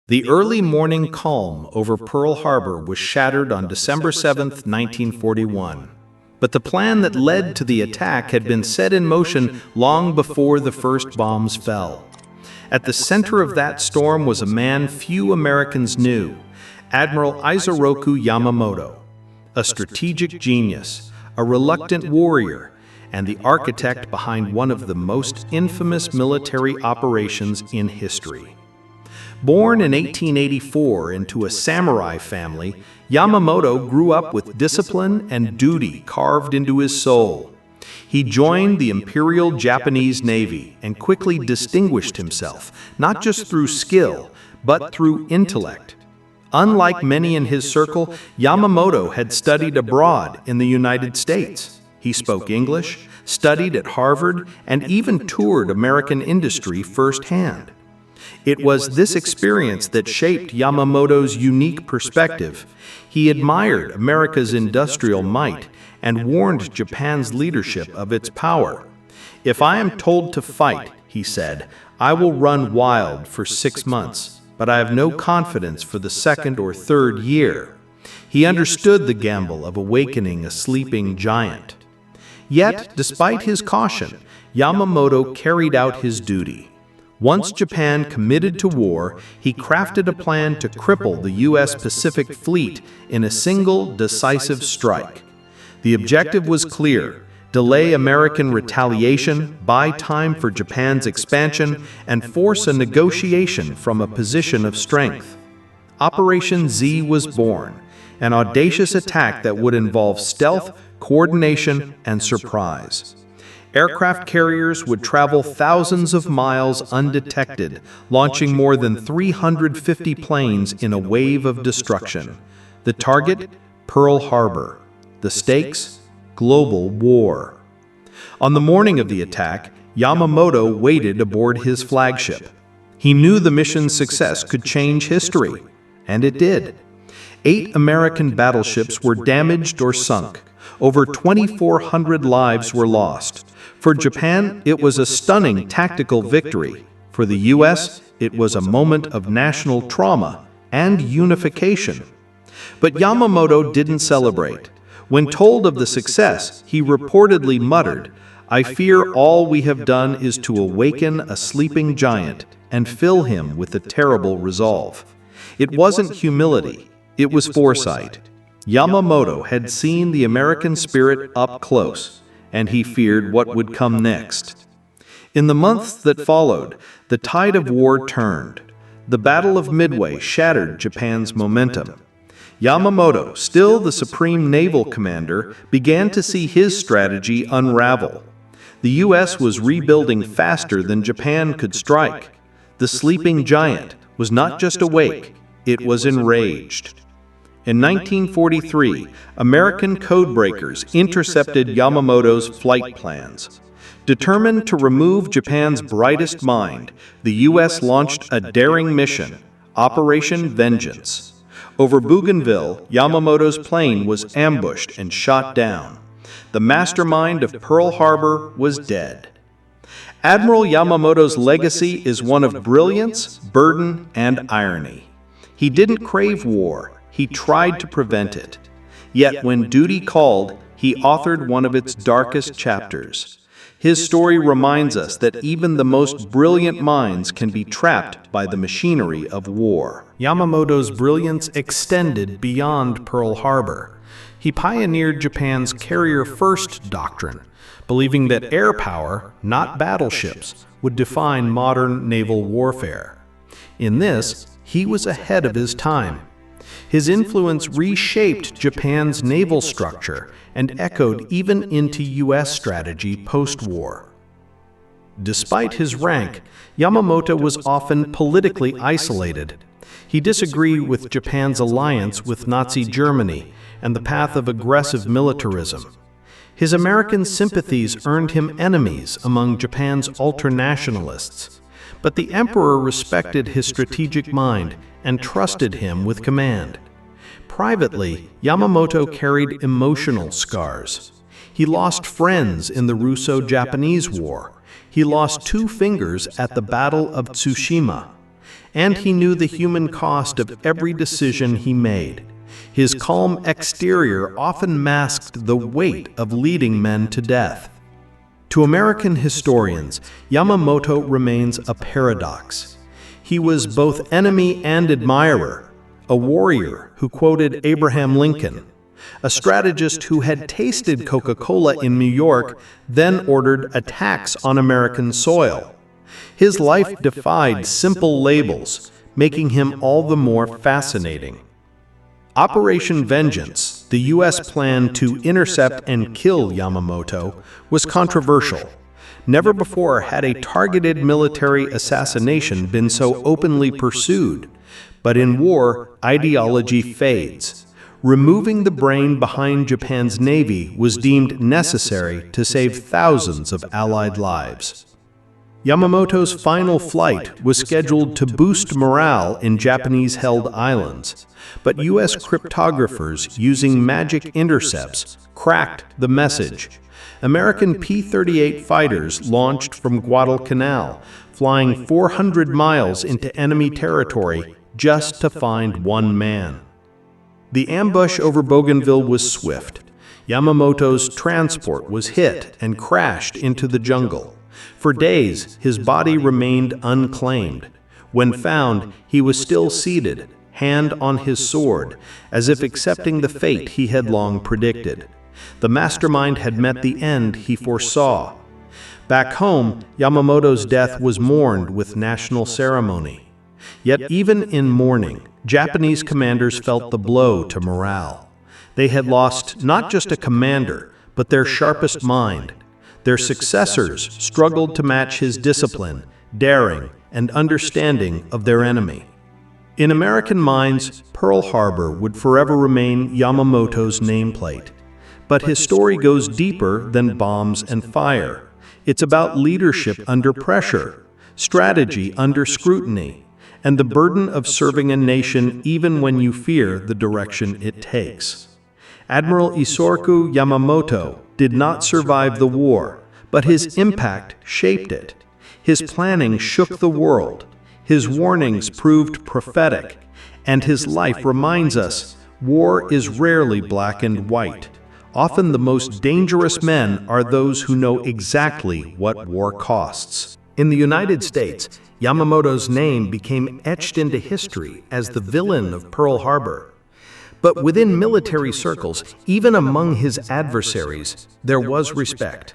The early morning calm over Pearl Harbor was shattered on December 7, 1941. But the plan that led to the attack had been set in motion long before the first bombs fell. At the center of that storm was a man few Americans knew, Admiral Isoroku Yamamoto, a strategic genius, a reluctant warrior, and the architect behind one of the most infamous military operations in history. Born in 1884 into a samurai family, Yamamoto grew up with discipline and duty carved into his soul. He joined the Imperial Japanese Navy and quickly distinguished himself, not just through skill, but through intellect. Unlike many in his circle, Yamamoto had studied abroad in the United States. He spoke English, studied at Harvard, and even toured American industry firsthand. It was this experience that shaped Yamamoto's unique perspective. He admired America's industrial might and warned Japan's leadership of its power. "If I am told to fight," he said, "I will run wild for 6 months, but I have no confidence for the second or third year." He understood the gamble of awakening a sleeping giant. Yet, despite his caution, Yamamoto carried out his duty. Once Japan committed to war, he crafted a plan to cripple the U.S. Pacific Fleet in a single, decisive strike. The objective was clear: delay American retaliation, buy time for Japan's expansion, and force a negotiation from a position of strength. Operation Z was born, an audacious attack that would involve stealth, coordination, and surprise. Aircraft carriers would travel thousands of miles undetected, launching more than 350 planes in a wave of destruction. The target? Pearl Harbor. The stakes? Global war. On the morning of the attack, Yamamoto waited aboard his flagship. He knew the mission's success could change history, and it did. 8 American battleships were damaged or sunk. Over 2,400 lives were lost. For Japan, it was a stunning tactical victory. For the U.S., it was a moment of national trauma and unification. But Yamamoto didn't celebrate. When told of the success, he reportedly muttered, "I fear all we have done is to awaken a sleeping giant and fill him with a terrible resolve." It wasn't humility, it was foresight. Yamamoto had seen the American spirit up close, and he feared what would come next. In the months that followed, the tide of war turned. The Battle of Midway shattered Japan's momentum. Yamamoto, still the supreme naval commander, began to see his strategy unravel. The U.S. was rebuilding faster than Japan could strike. The sleeping giant was not just awake, it was enraged. In 1943, American codebreakers intercepted Yamamoto's flight plans. Determined to remove Japan's brightest mind, the U.S. launched a daring mission, Operation Vengeance. Over Bougainville, Yamamoto's plane was ambushed and shot down. The mastermind of Pearl Harbor was dead. Admiral Yamamoto's legacy is one of brilliance, burden, and irony. He didn't crave war. He tried to prevent it. Yet when duty called, he authored one of its darkest chapters. His story reminds us that even the most brilliant minds can be trapped by the machinery of war. Yamamoto's brilliance extended beyond Pearl Harbor. He pioneered Japan's carrier-first doctrine, believing that air power, not battleships, would define modern naval warfare. In this, he was ahead of his time. His influence reshaped Japan's naval structure and echoed even into U.S. strategy post-war. Despite his rank, Yamamoto was often politically isolated. He disagreed with Japan's alliance with Nazi Germany and the path of aggressive militarism. His American sympathies earned him enemies among Japan's ultranationalists. But the emperor respected his strategic mind and trusted him with command. Privately, Yamamoto carried emotional scars. He lost friends in the Russo-Japanese War. He lost 2 fingers at the Battle of Tsushima. and he knew the human cost of every decision he made. His calm exterior often masked the weight of leading men to death. To American historians, Yamamoto remains a paradox. He was both enemy and admirer, a warrior who quoted Abraham Lincoln, a strategist who had tasted Coca-Cola in New York, then ordered attacks on American soil. His life defied simple labels, making him all the more fascinating. Operation Vengeance, the U.S. plan to intercept and kill Yamamoto, was controversial. Never before had a targeted military assassination been so openly pursued. But in war, ideology fades. Removing the brain behind Japan's navy was deemed necessary to save thousands of Allied lives. Yamamoto's final flight was scheduled to boost morale in Japanese-held islands, but U.S. cryptographers using magic intercepts cracked the message. American P-38 fighters launched from Guadalcanal, flying 400 miles into enemy territory just to find one man. The ambush over Bougainville was swift. Yamamoto's transport was hit and crashed into the jungle. For days, his body remained unclaimed. When found, he was still seated, hand on his sword, as if accepting the fate he had long predicted. The mastermind had met the end he foresaw. Back home, Yamamoto's death was mourned with national ceremony. Yet even in mourning, Japanese commanders felt the blow to morale. They had lost not just a commander, but their sharpest mind. Their successors struggled to match his discipline, daring, and understanding of their enemy. In American minds, Pearl Harbor would forever remain Yamamoto's nameplate. But his story goes deeper than bombs and fire. It's about leadership under pressure, strategy under scrutiny, and the burden of serving a nation even when you fear the direction it takes. Admiral Isoroku Yamamoto did not survive the war, but his impact shaped it. His planning shook the world, his warnings proved prophetic, and his life reminds us war is rarely black and white. Often the most dangerous men are those who know exactly what war costs. In the United States, Yamamoto's name became etched into history as the villain of Pearl Harbor. But within military circles, even among his adversaries, there was respect.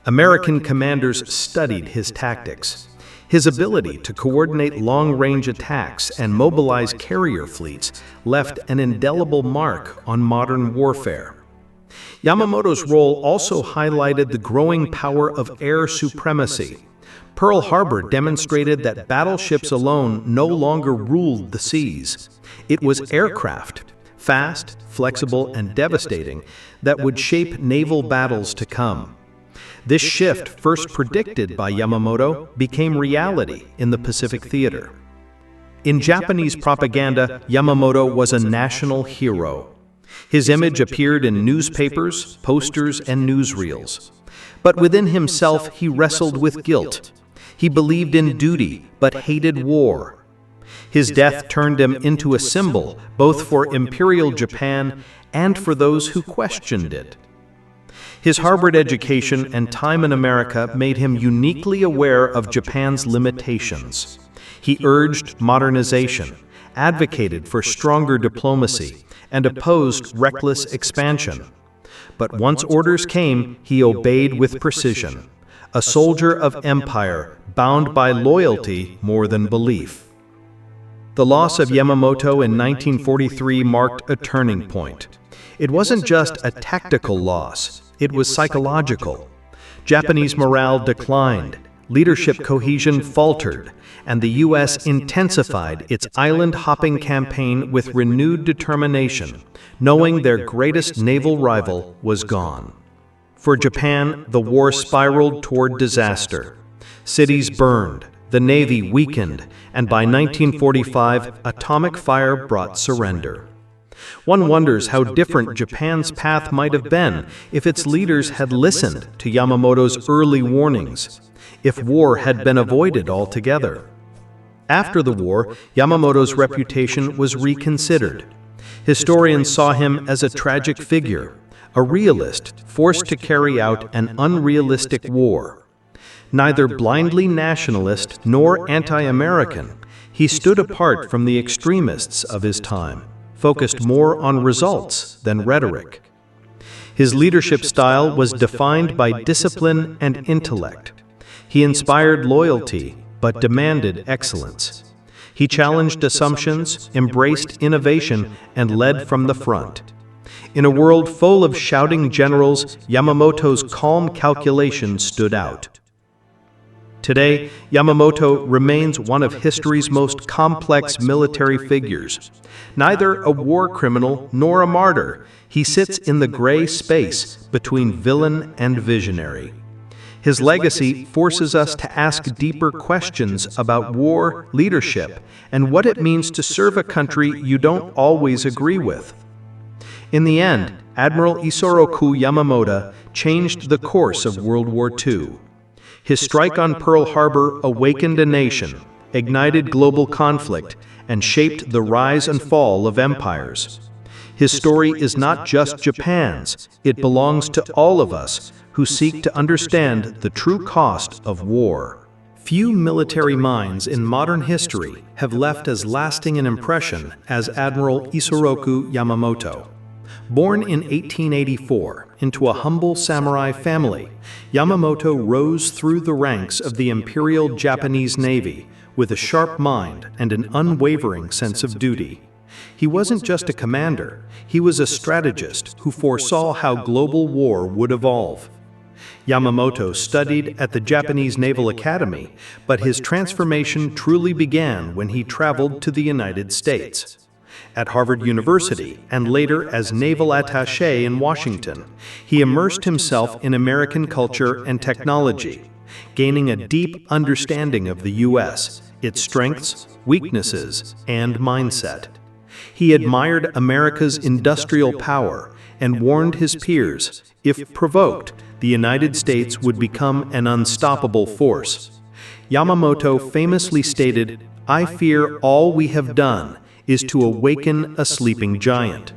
American commanders studied his tactics. His ability to coordinate long-range attacks and mobilize carrier fleets left an indelible mark on modern warfare. Yamamoto's role also highlighted the growing power of air supremacy. Pearl Harbor demonstrated that battleships alone no longer ruled the seas. It was aircraft, fast, flexible, and devastating, that would shape naval battles to come. This shift, first predicted by Yamamoto, became reality in the Pacific theater. In Japanese propaganda, Yamamoto was a national hero. His image appeared in newspapers, posters, and newsreels. But within himself, he wrestled with guilt. He believed in duty, but hated war. His death turned him into a symbol, both for Imperial Japan and for those who questioned it. His Harvard education and time in America made him uniquely aware of Japan's limitations. He urged modernization, advocated for stronger diplomacy, and opposed reckless expansion. But once orders came, he obeyed with precision, a soldier of empire bound by loyalty more than belief. The loss of Yamamoto in 1943 marked a turning point. It wasn't just a tactical loss, it was psychological. Japanese morale declined, leadership cohesion faltered, and the U.S. intensified its island-hopping campaign with renewed determination, knowing their greatest naval rival was gone. For Japan, the war spiraled toward disaster. Cities burned, the Navy weakened, and by 1945, atomic fire brought surrender. One wonders how different Japan's path might have been if its leaders had listened to Yamamoto's early warnings, if war had been avoided altogether. After the war, Yamamoto's reputation was reconsidered. Historians saw him as a tragic figure, a realist forced to carry out an unrealistic war. Neither blindly nationalist nor anti-American, he stood apart from the extremists of his time, focused more on results than rhetoric. His leadership style was defined by discipline and intellect. He inspired loyalty, but demanded excellence. He challenged assumptions, embraced innovation, and led from the front. In a world full of shouting generals, Yamamoto's calm calculation stood out. Today, Yamamoto remains one of history's most complex military figures. Neither a war criminal nor a martyr, he sits in the gray space between villain and visionary. His legacy forces us to ask deeper questions about war, leadership, and what it means to serve a country you don't always agree with. In the end, Admiral Isoroku Yamamoto changed the course of World War II. His strike on Pearl Harbor awakened a nation, ignited global conflict, and shaped the rise and fall of empires. His story is not just Japan's, it belongs to all of us who seek to understand the true cost of war. Few military minds in modern history have left as lasting an impression as Admiral Isoroku Yamamoto. Born in 1884 into a humble samurai family, Yamamoto rose through the ranks of the Imperial Japanese Navy with a sharp mind and an unwavering sense of duty. He wasn't just a commander, he was a strategist who foresaw how global war would evolve. Yamamoto studied at the Japanese Naval Academy, but his transformation truly began when he traveled to the United States. At Harvard University, and later as naval attaché in Washington, he immersed himself in American culture and technology, gaining a deep understanding of the U.S., its strengths, weaknesses, and mindset. He admired America's industrial power and warned his peers, if provoked, the United States would become an unstoppable force. Yamamoto famously stated, "I fear all we have done is to awaken a sleeping giant."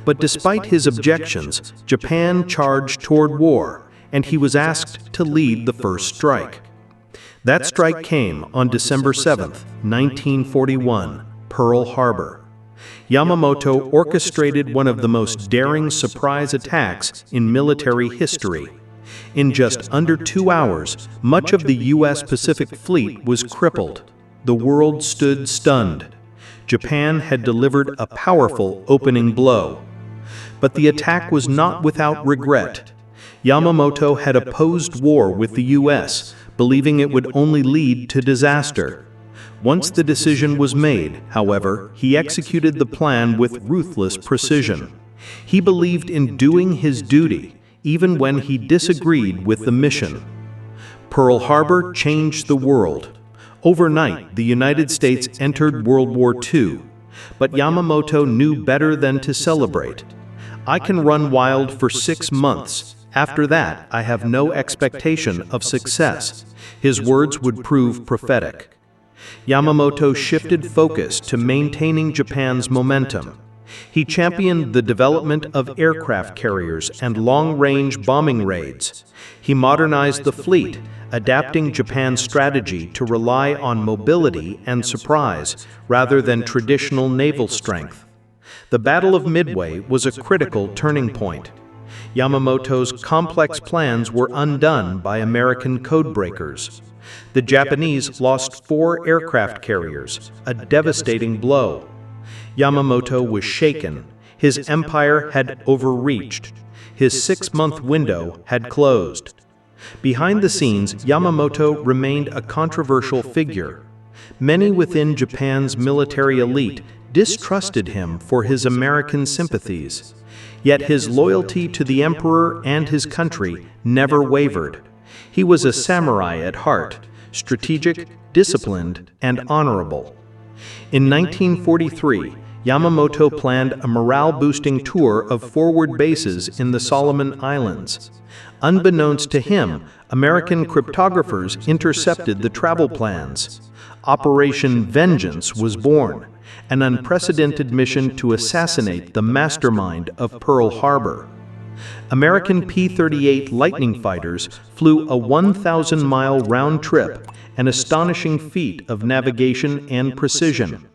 But despite his objections, Japan charged toward war, and he was asked to lead the first strike. That strike came on December 7, 1941, Pearl Harbor. Yamamoto orchestrated one of the most daring surprise attacks in military history. In just under 2 hours, much of the U.S. Pacific Fleet was crippled. The world stood stunned. Japan had delivered a powerful opening blow. But the attack was not without regret. Yamamoto had opposed war with the U.S., believing it would only lead to disaster. Once the decision was made, however, he executed the plan with ruthless precision. He believed in doing his duty, even when he disagreed with the mission. Pearl Harbor changed the world. Overnight, the United States entered World War II, but Yamamoto knew better than to celebrate. "I can run wild for 6 months. After that, I have no expectation of success." His words would prove prophetic. Yamamoto shifted focus to maintaining Japan's momentum. He championed the development of aircraft carriers and long-range bombing raids. He modernized the fleet, adapting Japan's strategy to rely on mobility and surprise rather than traditional naval strength. The Battle of Midway was a critical turning point. Yamamoto's complex plans were undone by American codebreakers. The Japanese lost 4 aircraft carriers, a devastating blow. Yamamoto was shaken. His empire had overreached. His 6-month window had closed. Behind the scenes, Yamamoto remained a controversial figure. Many within Japan's military elite distrusted him for his American sympathies. Yet his loyalty to the emperor and his country never wavered. He was a samurai at heart, strategic, disciplined, and honorable. In 1943, Yamamoto planned a morale-boosting tour of forward bases in the Solomon Islands. Unbeknownst to him, American cryptographers intercepted the travel plans. Operation Vengeance was born, an unprecedented mission to assassinate the mastermind of Pearl Harbor. American P-38 Lightning fighters flew a 1,000-mile round trip, an astonishing feat of navigation and precision.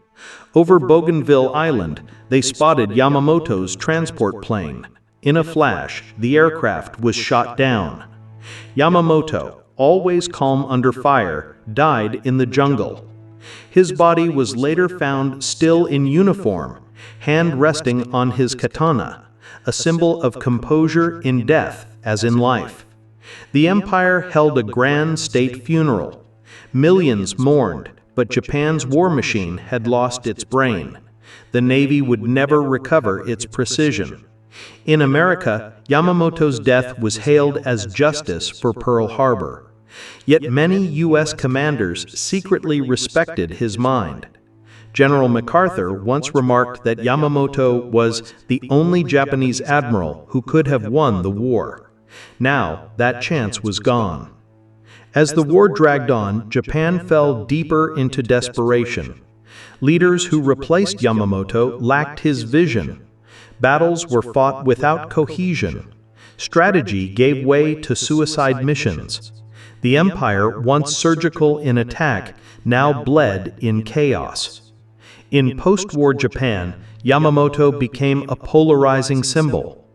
Over Bougainville Island, they spotted Yamamoto's transport plane. In a flash, the aircraft was shot down. Yamamoto, always calm under fire, died in the jungle. His body was later found still in uniform, hand resting on his katana, a symbol of composure in death as in life. The empire held a grand state funeral. Millions mourned, but Japan's war machine had lost its brain. The Navy would never recover its precision. In America, Yamamoto's death was hailed as justice for Pearl Harbor. Yet many U.S. commanders secretly respected his mind. General MacArthur once remarked that Yamamoto was the only Japanese admiral who could have won the war. Now, that chance was gone. As the war dragged on, Japan fell deeper into desperation. Leaders who replaced Yamamoto lacked his vision. Battles were fought without cohesion. Strategy gave way to suicide missions. The empire, once surgical in attack, now bled in chaos. In post-war Japan, Yamamoto became a polarizing symbol.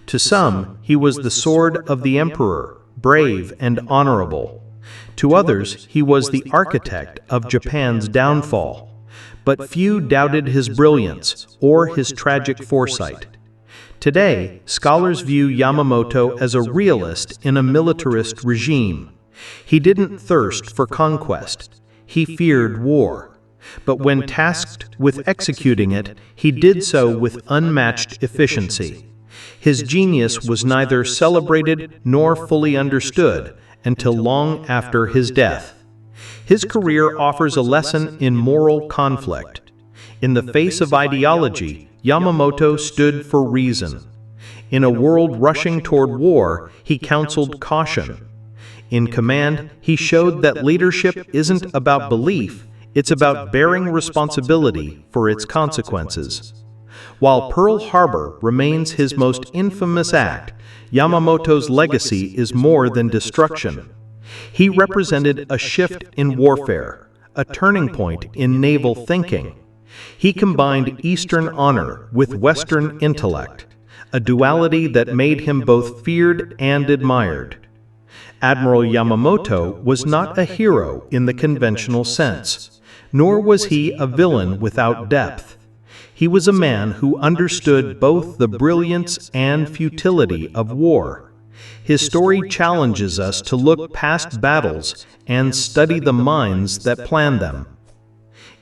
To some, he was the sword of the emperor, brave and honorable. To others, he was the architect of Japan's downfall. But few doubted his brilliance or his tragic foresight. Today, scholars view Yamamoto as a realist in a militarist regime. He didn't thirst for conquest. He feared war. But when tasked with executing it, he did so with unmatched efficiency. His genius was neither celebrated nor fully understood until long after his death. His career offers a lesson in moral conflict. In the face of ideology, Yamamoto stood for reason. In a world rushing toward war, he counseled caution. In command, he showed that leadership isn't about belief, it's about bearing responsibility for its consequences. While Pearl Harbor remains his most infamous act, Yamamoto's legacy is more than destruction. He represented a shift in warfare, a turning point in naval thinking. He combined Eastern honor with Western intellect, a duality that made him both feared and admired. Admiral Yamamoto was not a hero in the conventional sense, nor was he a villain without depth. He was a man who understood both the brilliance and futility of war. His story challenges us to look past battles and study the minds that planned them.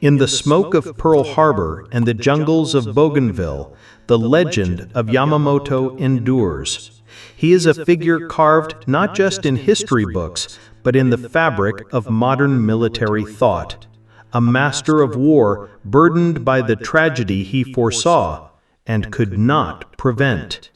In the smoke of Pearl Harbor and the jungles of Bougainville, the legend of Yamamoto endures. He is a figure carved not just in history books, but in the fabric of modern military thought. A master of war burdened by the tragedy he foresaw and could not prevent.